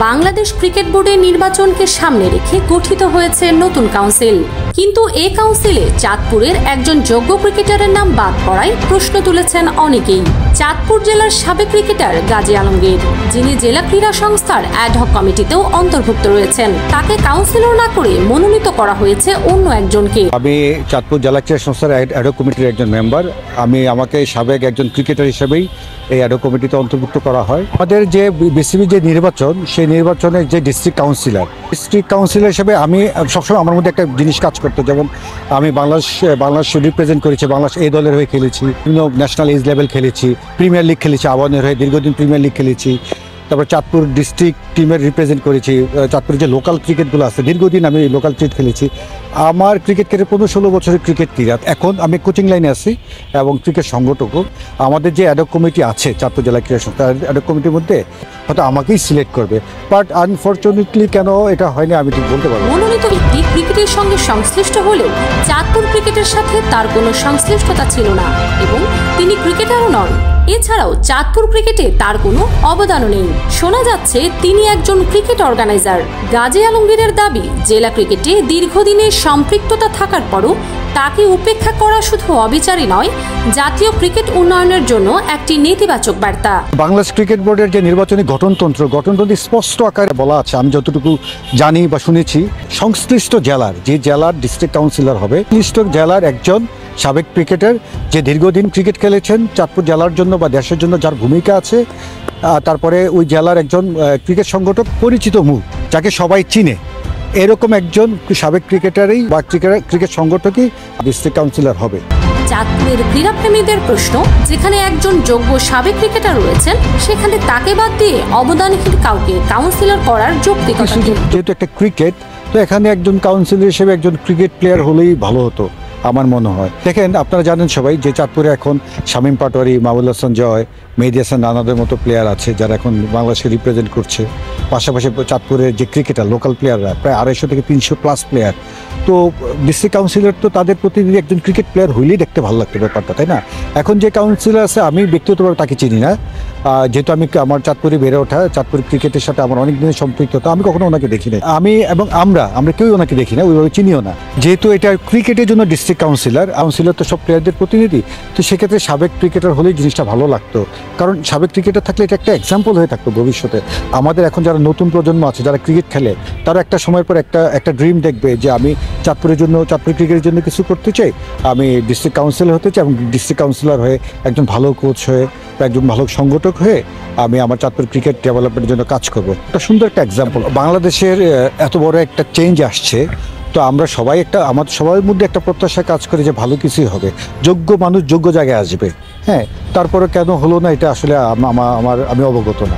Bangladesh cricket বোর্ডের নির্বাচনকে সামনে রেখে গঠিত হয়েছে নতুন কাউন্সিল। কিন্তু এই কাউন্সিলে চাঁদপুরের একজন যোগ্য ক্রিকেটারের নাম বাদ পড়ায় প্রশ্ন তুলেছেন অনেকেই। চাঁদপুর জেলার সাবেক ক্রিকেটার গাজী আলমগীর, যিনি জেলা ক্রীড়া সংস্থার অ্যাডহক কমিটিতেও অন্তর্ভুক্ত রয়েছেন, তাকে কাউন্সিলর না করে মনোনীত করা হয়েছে অন্য একজনকে। আমি চাঁদপুর জেলা ক্রীড়া সংস্থার অ্যাডহক কমিটির একজন মেম্বার। আমাকে সাবেক একজন ক্রিকেটার হিসেবেই এই অ্যাডহক কমিটিতে অন্তর্ভুক্ত করা হয়। আমাদের যে বিসিবি যে নির্বাচন, সেই নির্বাচনের যে ডিস্ট্রিক্ট কাউন্সিলর হিসেবে আমি সবসময় আমার মধ্যে একটা জিনিস কাজ করতো, যেমন আমি বাংলাদেশ রিপ্রেজেন্ট করেছি, বাংলাদেশ এই দলের হয়ে খেলেছি, বিভিন্ন ন্যাশনাল এজ লেভেল খেলেছি, প্রিমিয়ার লিগ খেলেছি, আবাহনীর হয়ে দীর্ঘদিন প্রিমিয়ার লিগ খেলেছি, তারপর চাঁদপুর ডিস্ট্রিক্ট টিমের রিপ্রেজেন্ট করেছি। চাঁদপুরের যে লোকাল ক্রিকেটগুলো আছে, দীর্ঘদিন আমি লোকাল ক্রিকেট খেলেছি। আমার ক্রিকেট কেটে 15-16 বছরের ক্রিকেট ক্রীড়া। এখন আমি কোচিং লাইনে আছি এবং ক্রিকেট সংগঠকও। আমাদের যে অ্যাডহক কমিটি আছে চাঁদপুর জেলা ক্রীড়া সংস্থা, অ্যাডহক কমিটির মধ্যে হয়তো আমাকেই সিলেক্ট করবে, বাট আনফর্চুনেটলি কেন এটা হয়নি আমি ঠিক বলতে পারবো। মনোনীত ব্যক্তি ক্রিকেটের সঙ্গে সংশ্লিষ্ট হলেও চাঁদপুর ক্রিকেটের সাথে তার কোনো সংশ্লিষ্টতা ছিল না এবং তিনি ক্রিকেটারও নন। এছাড়াও চাঁদপুর ক্রিকেটে তার কোনো অবদানও নেই। শোনা যাচ্ছে তিনি একজন ক্রিকেট অর্গানাইজার। গাজী আলমগীরের দাবি, জেলা ক্রিকেটে দীর্ঘদিনের সম্পৃক্ততা থাকার পরও তাকে উপেক্ষা করা শুধু অবিচারই নয়, জাতীয় ক্রিকেট উন্নয়নের জন্য একটি নেতিবাচক বার্তা। বাংলাদেশ ক্রিকেট বোর্ডের যে নির্বাচনী গঠনতন্ত্র স্পষ্ট আকারে বলা আছে, আমি যতটুকু জানি বা শুনেছি, সংশ্লিষ্ট জেলার যে জেলার ডিস্ট্রিক্ট কাউন্সিলর হবে, সংশ্লিষ্ট জেলার একজন সাবেক ক্রিকেটার যে দীর্ঘদিন ক্রিকেট খেলেছেন চাঁদপুর জেলার জন্য বা দেশের জন্য, যার ভূমিকা আছে, তারপরে ওই জেলার একজন ক্রিকেট সংগঠক, পরিচিত মুখ, যাকে সবাই চিনে, এরকম একজন সাবেক ক্রিকেটারই বা ক্রিকেট সংগঠকই ডিস্ট্রিক্ট কাউন্সিলর হবে। চাঁদপুরের ক্রীড়াপ্রেমীদের প্রশ্ন, যেখানে একজন যোগ্য সাবেক ক্রিকেটার রয়েছেন, সেখানে তাকে বাদ দিয়ে অবদানহীন কাউকে কাউন্সিলর করার যৌক্তিকতা কি? যেহেতু একটা ক্রিকেট, তো এখানে একজন কাউন্সিলর হিসেবে একজন ক্রিকেট প্লেয়ার হলেই ভালো হতো আমার মনে হয়। দেখেন, আপনারা জানেন সবাই যে চাঁদপুরে এখন শামীম পাটোয়ারি, মাহবুল হাসান জয়, মেহেদী হাসান নানাদের মতো প্লেয়ার আছে যারা এখন বাংলাদেশকে রিপ্রেজেন্ট করছে। পাশাপাশি চাঁদপুরের যে ক্রিকেটার, লোকাল প্লেয়াররা প্রায় 250 থেকে 300 প্লাস প্লেয়ার। তো ডিস্ট্রিক্ট কাউন্সিলর তো তাদের প্রতিনিধি একজন ক্রিকেট প্লেয়ার হইলেই দেখতে ভালো লাগতো ব্যাপারটা, তাই না? এখন যে কাউন্সিলর আছে, আমি ব্যক্তিগতভাবে তাকে চিনি না, যেহেতু আমার চাঁদপুরে বেড়ে ওঠা, চাঁদপুর ক্রিকেটের সাথে আমার অনেক দিনের সম্পৃক্ততা, আমি কখনো ওনাকে দেখি না। আমরা কেউ ওনাকে দেখি না, ওইভাবে চিনিও না। যেহেতু এটা ক্রিকেটের জন্য ডিস্ট্রিক্ট কাউন্সিলর তো সব প্লেয়ারদের প্রতিনিধি, তো সেক্ষেত্রে সাবেক ক্রিকেটার হলেই জিনিসটা ভালো লাগতো, কারণ সাবেক ক্রিকেটার থাকলে এটা একটা এক্সাম্পল হয়ে থাকতো ভবিষ্যতে। আমাদের এখন যারা নতুন প্রজন্ম আছে, যারা ক্রিকেট খেলে, তারা একটা সময়ের পর একটা ড্রিম দেখবে যে আমি চাঁদপুর ক্রিকেটের জন্য কিছু করতে চাই, আমি ডিস্ট্রিক্ট কাউন্সিলর হতে চাই, এবং ডিস্ট্রিক্ট কাউন্সিলর হয়ে একজন ভালো কোচ হয়ে বা একজন ভালো সংগঠক হয়ে আমি আমার চাঁদপুর ক্রিকেট ডেভেলপমেন্টের জন্য কাজ করবো। একটা সুন্দর একটা এক্সাম্পল। বাংলাদেশের এত বড় একটা চেঞ্জ আসছে, তো আমরা আমাদের সবার মধ্যে একটা প্রত্যাশা কাজ করে যে ভালো কিছুই হবে, যোগ্য মানুষ যোগ্য জায়গায় আসবে। হ্যাঁ, তারপরে কেন হলো না এটা আসলে আমি অবগত না।